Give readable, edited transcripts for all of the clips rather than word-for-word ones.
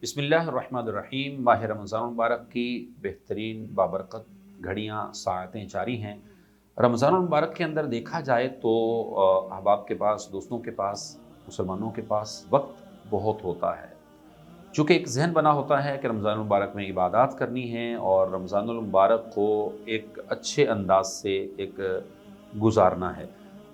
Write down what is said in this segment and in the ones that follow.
बिस्मिल्लाहिर्रहमानिर्रहीम। माह रमज़ान मुबारक की बेहतरीन बाबरकत घड़ियाँ साअतें जारी हैं। रमज़ान मुबारक के अंदर देखा जाए तो अहबाब के पास, दोस्तों के पास, मुसलमानों के पास वक्त बहुत होता है। चूँकि एक ज़हन बना होता है कि रमज़ान मुबारक में इबादत करनी है और रमज़ान मुबारक को एक अच्छे अंदाज से एक गुजारना है।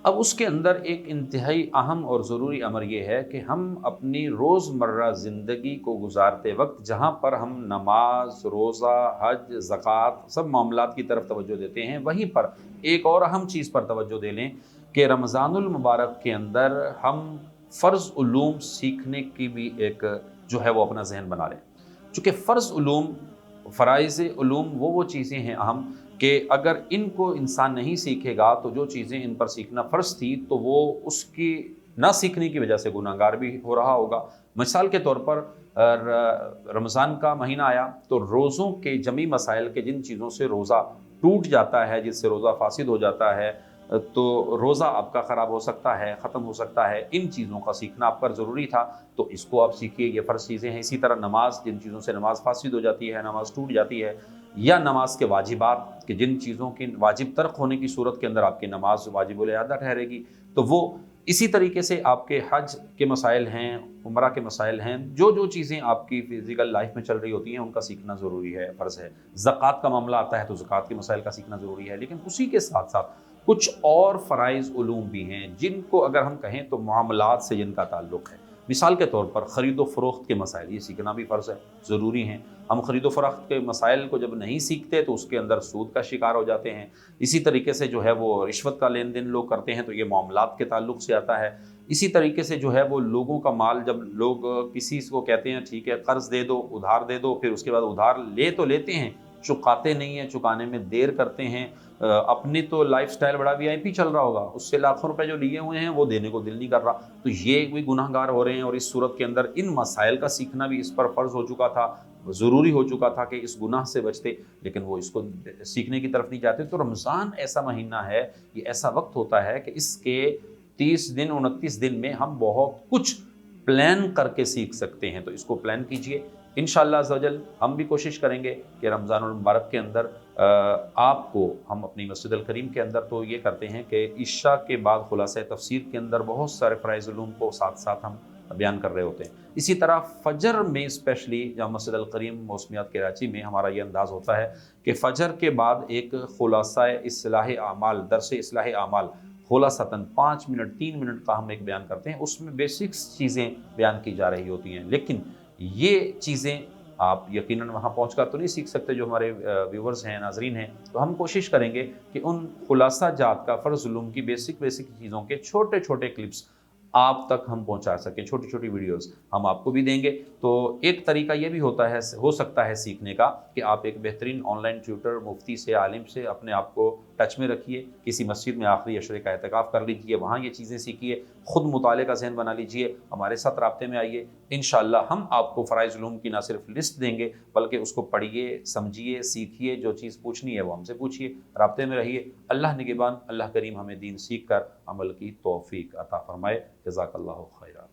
अब उसके अंदर एक इंतहाई अहम और ज़रूरी अमर ये है कि हम अपनी रोज़मर्रा ज़िंदगी को गुजारते वक्त जहाँ पर हम नमाज, रोज़ा, हज, ज़कात सब मामलात की तरफ तवज्जो देते हैं, वहीं पर एक और अहम चीज़ पर तवज्जो दे लें कि रमज़ानुल मुबारक के अंदर हम फ़र्ज़ उलूम सीखने की भी एक जो है वो अपना ज़हन बना लें। चूँकि फ़र्ज़ उलूम, फ़राइज़ उलूम वो चीज़ें हैं अहम कि अगर इनको इंसान नहीं सीखेगा तो जो चीज़ें इन पर सीखना फ़र्ज़ थी तो वो उसकी ना सीखने की वजह से गुनाहगार भी हो रहा होगा। मिसाल के तौर पर रमज़ान का महीना आया तो रोज़ों के जमी मसाइल के जिन चीज़ों से रोज़ा टूट जाता है, जिससे रोज़ा फ़ासिद हो जाता है, तो रोज़ा आपका ख़राब हो सकता है, ख़त्म हो सकता है। इन चीज़ों का सीखना आप पर ज़रूरी था, तो इसको आप सीखिए, ये फ़र्ज़ चीज़ें हैं। इसी तरह नमाज़, जिन चीज़ों से नमाज़ फ़ासिद हो जाती है, नमाज़ टूट जाती है, या नमाज के वाजिबात कि जिन चीज़ों की वाजिब तर्क होने की सूरत के अंदर आपकी नमाज वाजिबुल अदा ठहरेगी, तो वो इसी तरीके से आपके हज के मसाइल हैं, उम्रा के मसाइल हैं, जो चीज़ें आपकी फ़िज़िकल लाइफ में चल रही होती हैं उनका सीखना ज़रूरी है, फ़र्ज़ है। ज़कात का मामला आता है तो ज़कात के मसाइल का सीखना ज़रूरी है, लेकिन उसी के साथ साथ कुछ और फ़राइज़ उलूम भी हैं जिनको अगर हम कहें तो मामलात से जिनका ताल्लुक़ है। मिसाल के तौर पर ख़रीदो फ़रोख्त के मसाइल, ये सीखना भी फ़र्ज़ है, ज़रूरी हैं। हम ख़रीदो फ़रोख्त के मसाइल को जब नहीं सीखते तो उसके अंदर सूद का शिकार हो जाते हैं। इसी तरीके से जो है वो रिश्वत का लेन देन लोग करते हैं तो ये मामलात के ताल्लुक़ से आता है। इसी तरीके से जो है वो लोगों का माल, जब लोग किसी को कहते हैं ठीक है कर्ज़ दे दो, उधार दे दो, फिर उसके बाद उधार ले तो लेते हैं, चुकाते नहीं हैं, चुकाने में देर करते हैं। अपनी तो लाइफ़स्टाइल बड़ा वीआईपी चल रहा होगा, उससे लाखों रुपए जो लिए हुए हैं वो देने को दिल नहीं कर रहा, तो ये भी गुनहगार हो रहे हैं। और इस सूरत के अंदर इन मसाइल का सीखना भी इस पर फ़र्ज़ हो चुका था, ज़रूरी हो चुका था कि इस गुनाह से बचते, लेकिन वो इसको सीखने की तरफ नहीं जाते। तो रमज़ान ऐसा महीना है, ये ऐसा वक्त होता है कि इसके 30 दिन 29 दिन में हम बहुत कुछ प्लान करके सीख सकते हैं, तो इसको प्लान कीजिए। इंशाअल्लाह अज़्ज़ा वजल हम भी कोशिश करेंगे कि रमज़ानुल मुबारक के अंदर आपको हम अपनी मस्जिद अल करीम के अंदर तो ये करते हैं कि इशा के बाद खुलासा तफसीर के अंदर बहुत सारे फ़राइज़ उलूम को साथ साथ हम बयान कर रहे होते हैं। इसी तरह फ़जर में स्पेशली जहाँ मस्जिद अल करीम मौसमियात कराची में हमारा ये अंदाज़ होता है कि फ़जर के बाद एक खुलासा इस्लाह आमाल, दरस इस्लाह आमाल खुलासतन 5 मिनट 3 मिनट का हम एक बयान करते हैं। उसमें बेसिक्स चीज़ें बयान की जा रही होती हैं, लेकिन ये चीज़ें आप यकीनन वहाँ पहुँचकर तो नहीं सीख सकते। जो हमारे व्यूवर्स हैं, नाज़रीन हैं, तो हम कोशिश करेंगे कि उन खुलासा जात का फ़र्ज़ उलूम की बेसिक चीज़ों के छोटे छोटे क्लिप्स आप तक हम पहुँचा सकें। छोटी छोटी वीडियोज़ हम आपको भी देंगे। तो एक तरीका ये भी होता है, हो सकता है सीखने का, कि आप एक बेहतरीन ऑनलाइन ट्यूटर, मुफ्ती से, आलिम से अपने आप को टच में रखिए। किसी मस्जिद में आखिरी अशरे का एहतिकाफ़ कर लीजिए, वहाँ ये चीज़ें सीखिए, ख़ुद मुताले का ज़हन बना लीजिए, हमारे साथ राब्ते में आइए। इंशाअल्लाह हम आपको फ़राइज़ उलूम की ना सिर्फ लिस्ट देंगे बल्कि उसको पढ़िए, समझिए, सीखिए, जो चीज़ पूछनी है वो हमसे पूछिए, राब्ते में रहिए। अल्लाह निगहबान, अल्लाह करीम हमें दीन सीख कर अमल की तौफ़ीक अता फ़रमाए। जज़ाकल्लाहु खैरा।